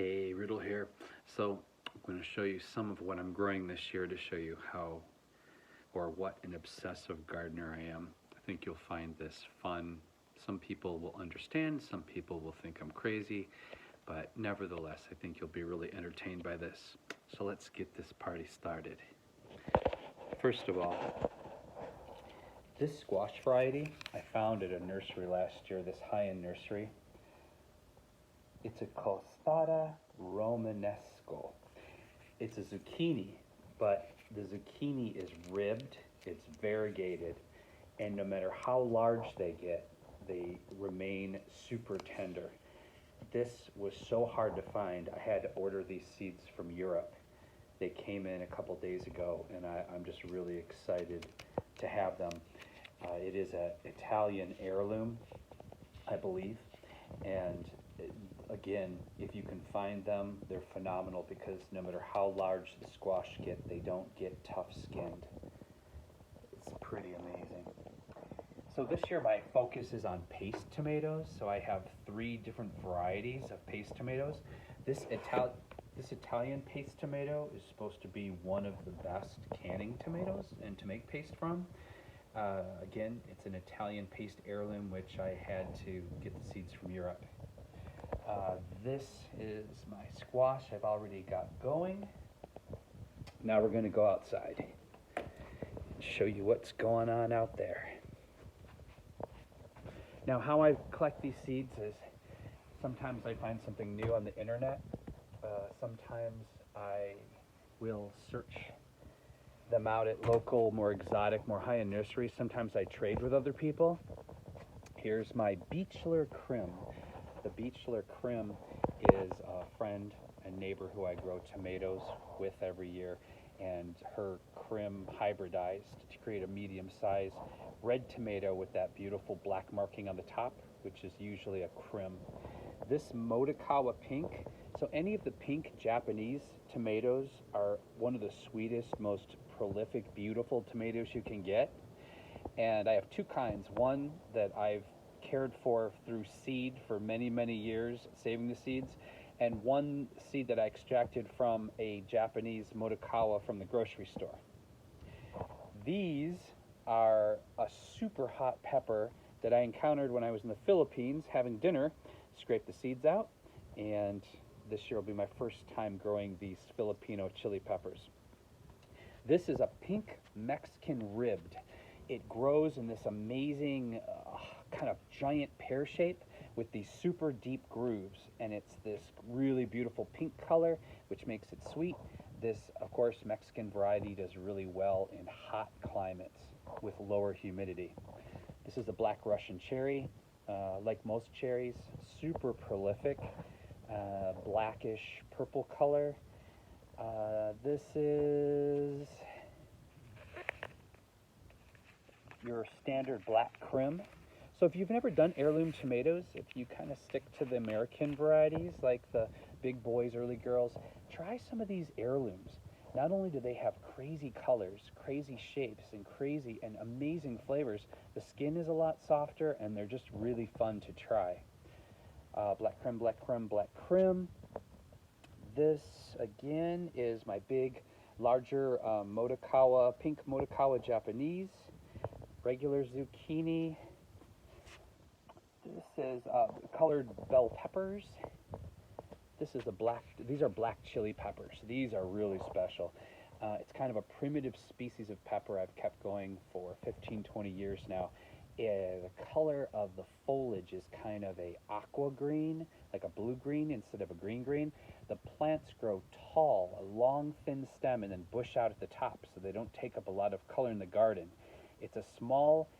Hey, Riddle here. So I'm going to show you some of what I'm growing this year to show you how or what an obsessive gardener I am. I think you'll find this fun. Some people will understand, some people will think I'm crazy, but nevertheless, I think you'll be really entertained by this. So let's get this party started. First of all, this squash variety I found at a nursery last year, this high-end nursery. It's a Costada Romanesco. It's a zucchini, but the zucchini is ribbed, it's variegated, and no matter how large they get, they remain super tender. This was so hard to find, I had to order these seeds from Europe. They came in a couple days ago, and I'm just really excited to have them. It is an Italian heirloom, I believe, and again, if you can find them, they're phenomenal because no matter how large the squash get, they don't get tough-skinned. It's pretty amazing. So this year my focus is on paste tomatoes. So I have 3 different varieties of paste tomatoes. This Italian paste tomato is supposed to be one of the best canning tomatoes and to make paste from. Again, it's an Italian paste heirloom, which I had to get the seeds from Europe. This is my squash I've already got going. Now we're going to go outside and show you what's going on out there. Now how I collect these seeds is sometimes I find something new on the internet. Sometimes I will search them out at local, more exotic, more high-end nurseries. Sometimes I trade with other people. Here's my Beechler Creme. The Beechler Creme is a friend and neighbor who I grow tomatoes with every year, and her Creme hybridized to create a medium-sized red tomato with that beautiful black marking on the top, which is usually a Creme. This Okawa Pink, so any of the pink Japanese tomatoes are one of the sweetest, most prolific, beautiful tomatoes you can get. And I have 2 kinds. One that I've cared for through seed for many years, saving the seeds, and one seed that I extracted from a Japanese Motokawa from the grocery store. These are a super hot pepper that I encountered when I was in the Philippines having dinner. Scraped the seeds out, and this year will be my first time growing these Filipino chili peppers. This is a pink Mexican ribbed. It grows in this amazing kind of giant pear shape with these super deep grooves, and it's this really beautiful pink color, which makes it sweet. This, of course, Mexican variety does really well in hot climates with lower humidity. This is a black Russian cherry. Like most cherries, super prolific, blackish purple color. This is your standard black Creme. So if you've never done heirloom tomatoes, if you kind of stick to the American varieties like the big boys, early girls, try some of these heirlooms. Not only do they have crazy colors, crazy shapes, and crazy and amazing flavors, the skin is a lot softer and they're just really fun to try. Black Creme, Black Creme, Black Creme. This again is my big, larger Motokawa, pink Motokawa Japanese. Regular zucchini. This is colored bell peppers. This is these are black chili peppers. These are really special. It's kind of a primitive species of pepper I've kept going for 15-20 years now. The color of the foliage is kind of a aqua green, like a blue green instead of a green green. The plants grow tall, a long thin stem, and then bush out at the top, so they don't take up a lot of color in the garden. It's a small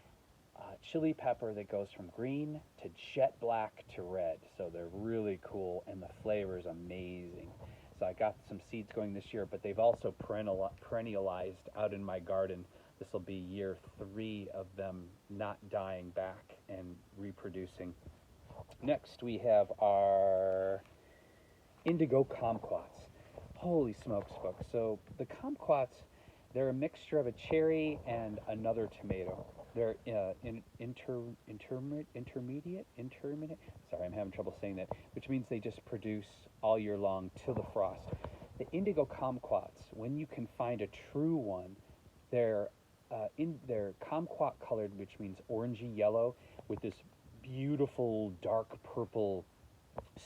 chili pepper that goes from green to jet black to red, so they're really cool, and the flavor is amazing. So I got some seeds going this year, but they've also perennialized out in my garden. This will be year 3 of them not dying back and reproducing. Next we have our Indigo Calmquats. Holy smokes, folks. So the Calmquats, they're a mixture of a cherry and another tomato. They're intermediate. Sorry, I'm having trouble saying that. Which means they just produce all year long till the frost. The Indigo Calmquats, when you can find a true one, they're Calmquat colored, which means orangey yellow, with this beautiful dark purple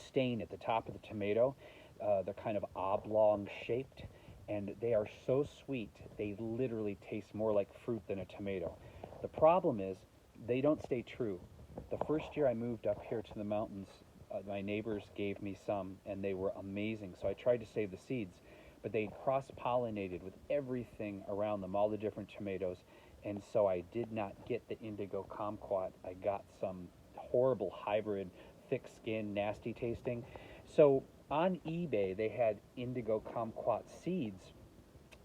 stain at the top of the tomato. They're kind of oblong shaped, and they are so sweet. They literally taste more like fruit than a tomato. The problem is they don't stay true. The first year I moved up here to the mountains, my neighbors gave me some, and they were amazing. So I tried to save the seeds, but they cross-pollinated with everything around them, all the different tomatoes, and so I did not get the Indigo Calmquat. I got some horrible hybrid, thick skin, nasty tasting. So on eBay, they had Indigo Calmquat seeds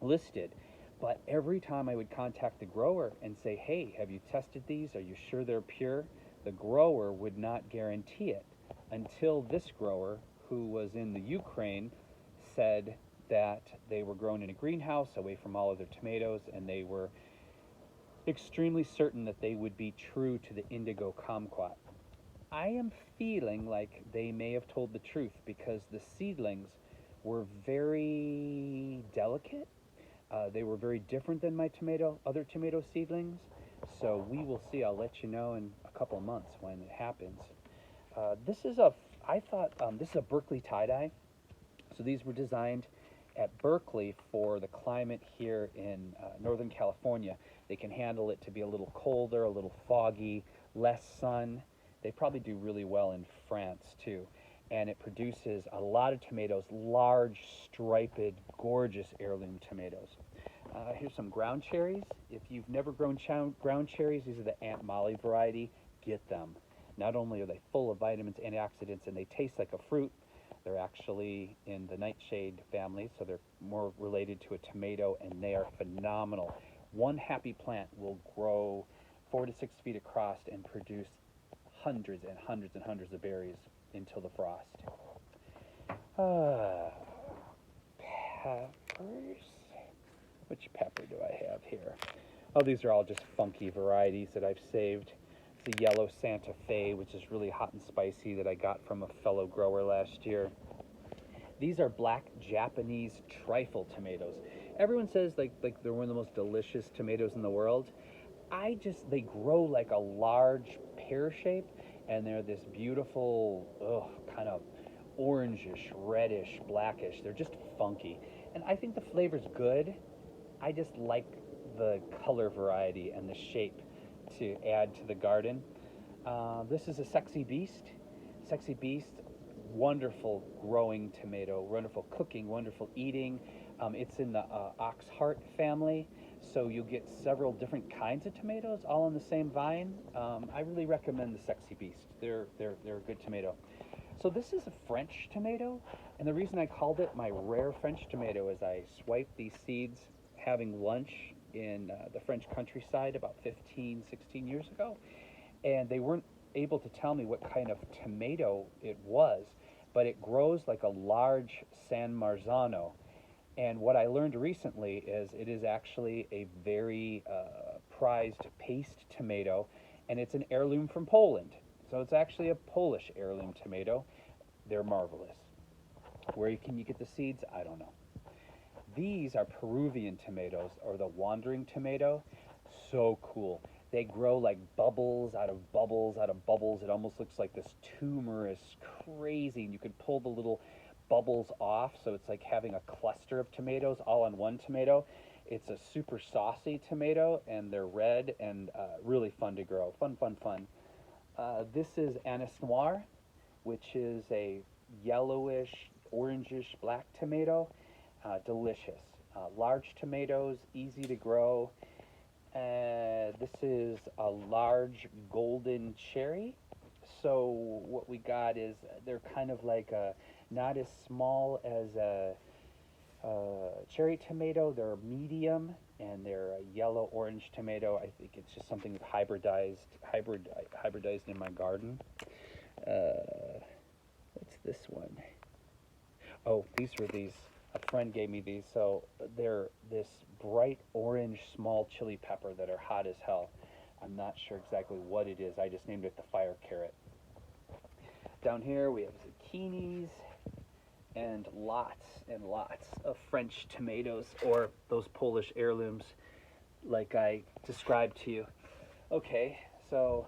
listed, but every time I would contact the grower and say, hey, have you tested these? Are you sure they're pure? The grower would not guarantee it until this grower, who was in the Ukraine, said that they were grown in a greenhouse away from all other tomatoes, and they were extremely certain that they would be true to the Indigo Calmquat. I am feeling like they may have told the truth because the seedlings were very delicate. They were very different than my other tomato seedlings. So we will see. I'll let you know in a couple of months when it happens. This is a Berkeley tie dye. So these were designed at Berkeley for the climate here in Northern California. They can handle it to be a little colder, a little foggy, less sun. They probably do really well in France too. And it produces a lot of tomatoes, large, striped, gorgeous heirloom tomatoes. Here's some ground cherries. If you've never grown ground cherries, these are the Aunt Molly variety. Get them. Not only are they full of vitamins, antioxidants, and they taste like a fruit, they're actually in the nightshade family, so they're more related to a tomato, and they are phenomenal. One happy plant will grow 4 to 6 feet across and produce hundreds and hundreds and hundreds of berries until the frost. Peppers. Which pepper do I have here? Oh, these are all just funky varieties that I've saved. It's a yellow Santa Fe, which is really hot and spicy, that I got from a fellow grower last year. These are black Japanese trifle tomatoes. Everyone says like they're one of the most delicious tomatoes in the world. They grow like a large pear shape, and they're this beautiful, kind of orangish, reddish, blackish. They're just funky. And I think the flavor's good. I just like the color variety and the shape to add to the garden. This is a Sexy Beast. Sexy Beast, wonderful growing tomato, wonderful cooking, wonderful eating. It's in the ox heart family, so you'll get several different kinds of tomatoes all on the same vine. I really recommend the Sexy Beast. They're a good tomato. So this is a French tomato, and the reason I called it my rare French tomato is I swiped these seeds having lunch in the French countryside about 15, 16 years ago, and they weren't able to tell me what kind of tomato it was, but it grows like a large San Marzano. And what I learned recently is it is actually a very prized paste tomato, and it's an heirloom from Poland. So it's actually a Polish heirloom tomato. They're marvelous. Where can you get the seeds? I don't know. These are Peruvian tomatoes, or the wandering tomato. So cool. They grow like bubbles out of bubbles out of bubbles. It almost looks like this tumorous, crazy, and you could pull the little bubbles off, so it's like having a cluster of tomatoes all on one tomato. It's a super saucy tomato, and they're red and really fun to grow. Fun, fun, fun. This is Anis Noir, which is a yellowish, orangish black tomato. Delicious. Large tomatoes, easy to grow. This is a large golden cherry. So what we got is they're kind of like not as small as a cherry tomato. They're medium, and they're a yellow-orange tomato. I think it's just something hybridized in my garden. What's this one? Oh, these. A friend gave me these. So they're this bright orange small chili pepper that are hot as hell. I'm not sure exactly what it is. I just named it the fire carrot. Down here we have zucchinis and lots of French tomatoes, or those Polish heirlooms like I described to you. Okay, so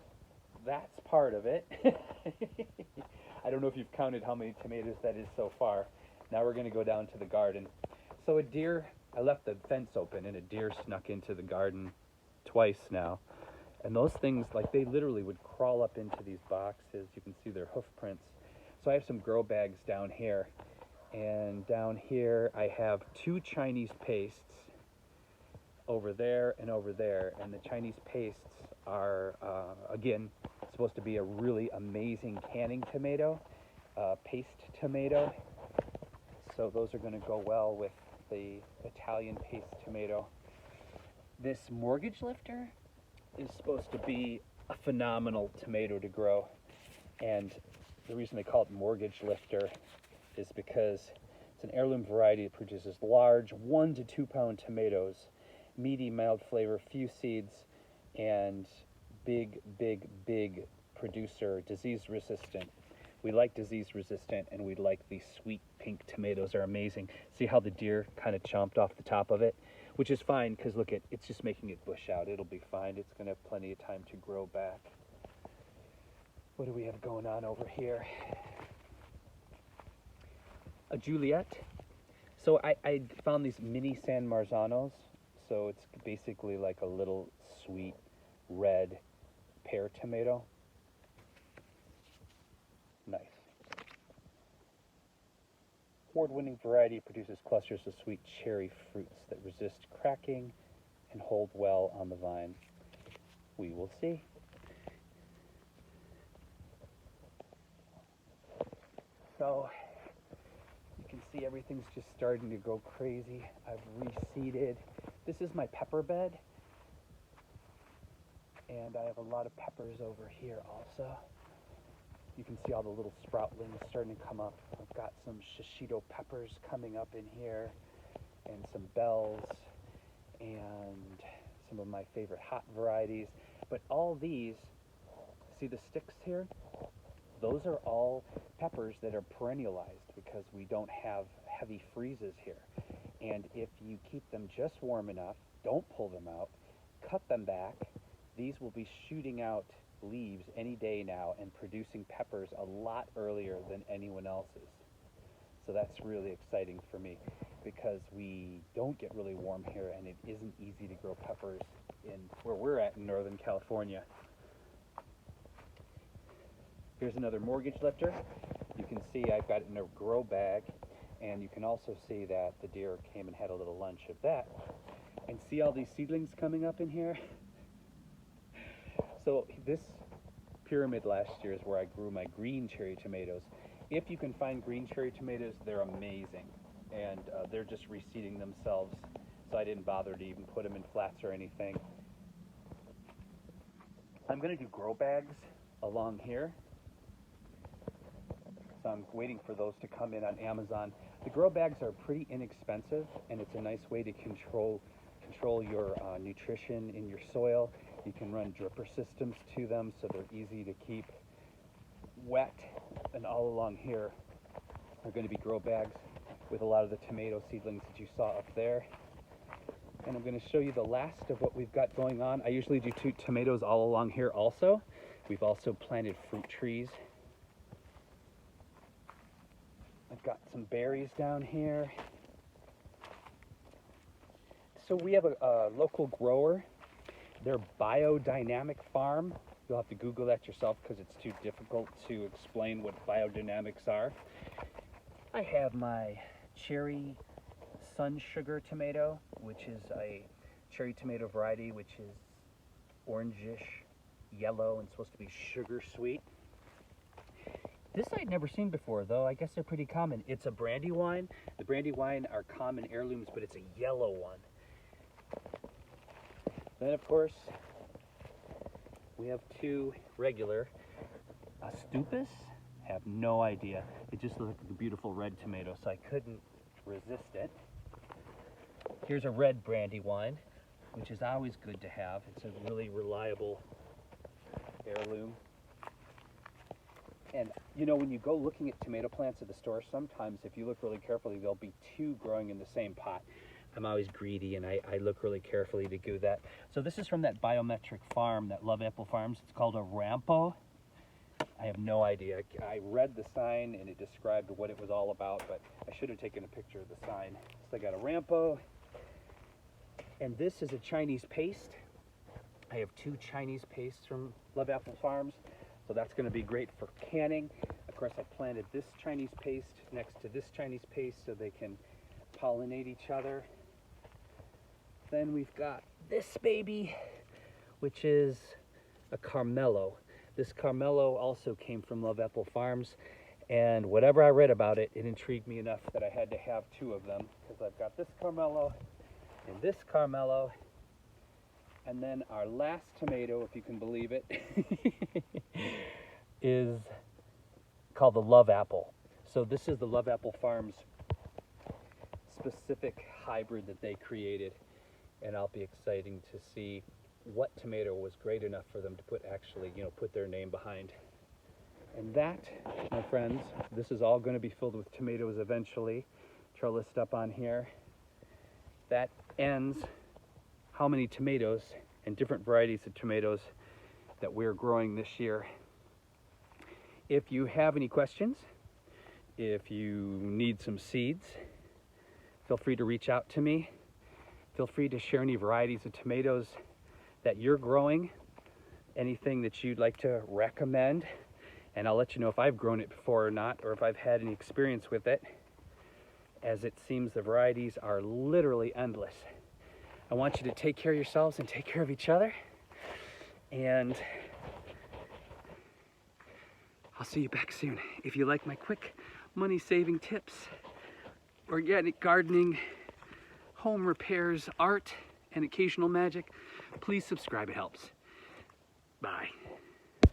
that's part of it. I don't know if you've counted how many tomatoes that is so far. Now we're going to go down to the garden. So a deer, I left the fence open and a deer snuck into the garden twice now. And those things, like, they literally would crawl up into these boxes. You can see their hoof prints. So I have some grow bags down here. And down here I have 2 Chinese pastes over there and over there. And the Chinese pastes are, again, supposed to be a really amazing canning tomato, paste tomato. So those are going to go well with the Italian paste tomato. This mortgage lifter is supposed to be a phenomenal tomato to grow, and the reason they call it mortgage lifter is because it's an heirloom variety that produces large 1 to 2 pound tomatoes, meaty, mild flavor, few seeds, and big producer, disease resistant. We like disease resistant, and we like these sweet pink tomatoes. Are amazing. See how the deer kind of chomped off the top of it? Which is fine, because look, it's just making it bush out. It'll be fine. It's going to have plenty of time to grow back. What do we have going on over here? A Juliet. So I found these mini San Marzanos. So it's basically like a little sweet red pear tomato. Nice. Award-winning variety produces clusters of sweet cherry fruits that resist cracking and hold well on the vine. We will see. So you can see everything's just starting to go crazy. I've reseeded. This is my pepper bed, and I have a lot of peppers over here also. You can see all the little sproutlings starting to come up. I've got some shishito peppers coming up in here, and some bells, and some of my favorite hot varieties. But all these, see the sticks here? Those are all peppers that are perennialized because we don't have heavy freezes here. And if you keep them just warm enough, don't pull them out, cut them back, these will be shooting out leaves any day now and producing peppers a lot earlier than anyone else's. So that's really exciting for me because we don't get really warm here, and it isn't easy to grow peppers in where we're at in Northern California. Here's another mortgage lifter. You can see I've got it in a grow bag, and you can also see that the deer came and had a little lunch of that. And see all these seedlings coming up in here? So this pyramid last year is where I grew my green cherry tomatoes. If you can find green cherry tomatoes, they're amazing. And they're just reseeding themselves, so I didn't bother to even put them in flats or anything. I'm going to do grow bags along here. So I'm waiting for those to come in on Amazon. The grow bags are pretty inexpensive, and it's a nice way to control your nutrition in your soil. You can run dripper systems to them, so they're easy to keep wet. And all along here are going to be grow bags with a lot of the tomato seedlings that you saw up there. And I'm going to show you the last of what we've got going on. I usually do tomatoes all along here also. We've also planted fruit trees. I've got some berries down here. So we have a local grower. Their biodynamic farm. You'll have to Google that yourself because it's too difficult to explain what biodynamics are. I have my cherry sun sugar tomato, which is a cherry tomato variety, which is orangish yellow and supposed to be sugar sweet. This I'd never seen before, though. I guess they're pretty common. It's a brandywine. The brandywine are common heirlooms, but it's a yellow one. Then, of course, we have 2 regular Astupus. Have no idea. It just looks like a beautiful red tomato, so I couldn't resist it. Here's a red brandywine. which is always good to have. It's a really reliable heirloom. And you know, when you go looking at tomato plants at the store, sometimes if you look really carefully, there'll be two growing in the same pot. I'm always greedy, and I look really carefully to do that. So this is from that biometric farm, that Love Apple Farms. It's called a Rampo. I have no idea. I read the sign and it described what it was all about, but I should have taken a picture of the sign. So I got a Rampo, and this is a Chinese paste. I have 2 Chinese pastes from Love Apple Farms, so that's going to be great for canning. Of course, I planted this Chinese paste next to this Chinese paste so they can pollinate each other. Then we've got this baby, which is a Carmelo. This Carmelo also came from Love Apple Farms, and whatever I read about it, it intrigued me enough that I had to have 2 of them, because I've got this Carmelo and this Carmelo, and then our last tomato, if you can believe it, is called the Love Apple. So this is the Love Apple Farms specific hybrid that they created, and I'll be exciting to see what tomato was great enough for them to put put their name behind. And that, my friends, this is all going to be filled with tomatoes eventually, which are listed up on here. That ends how many tomatoes and different varieties of tomatoes that we're growing this year. If you have any questions, if you need some seeds, feel free to reach out to me. Feel free to share any varieties of tomatoes that you're growing, anything that you'd like to recommend, and I'll let you know if I've grown it before or not, or if I've had any experience with it, as it seems the varieties are literally endless. I want you to take care of yourselves and take care of each other, and I'll see you back soon. If you like my quick money-saving tips, organic gardening, home repairs, art, and occasional magic, please subscribe. It helps. Bye.